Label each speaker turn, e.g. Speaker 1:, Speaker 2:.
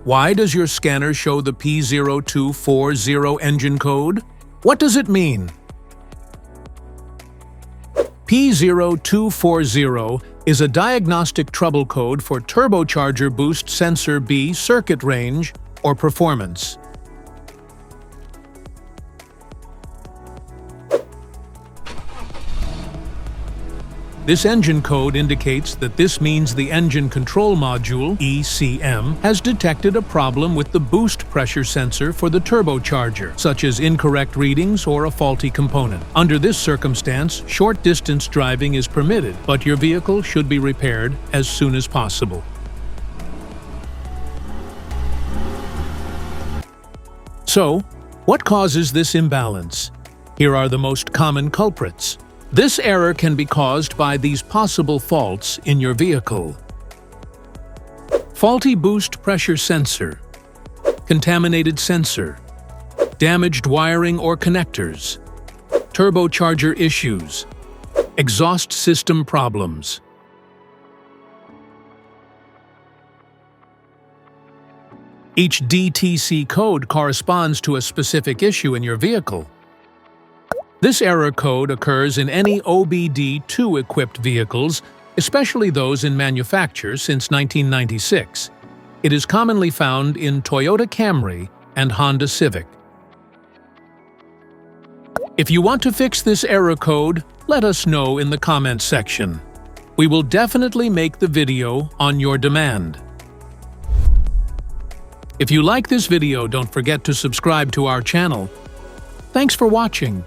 Speaker 1: Why does your scanner show the P0240 engine code? What does it mean? P0240 is a diagnostic trouble code for turbocharger boost sensor B circuit range or performance. This engine code indicates that this means the engine control module, ECM, has detected a problem with the boost pressure sensor for the turbocharger, such as incorrect readings or a faulty component. Under this circumstance, short-distance driving is permitted, but your vehicle should be repaired as soon as possible. So, what causes this imbalance? Here are the most common culprits. This error can be caused by these possible faults in your vehicle. Faulty boost pressure sensor, contaminated sensor, damaged wiring or connectors, turbocharger issues, exhaust system problems. Each DTC code corresponds to a specific issue in your vehicle. This error code occurs in any OBD2 equipped vehicles, especially those in manufacture since 1996. It is commonly found in Toyota Camry and Honda Civic. If you want to fix this error code, let us know in the comments section. We will definitely make the video on your demand. If you like this video, don't forget to subscribe to our channel. Thanks for watching.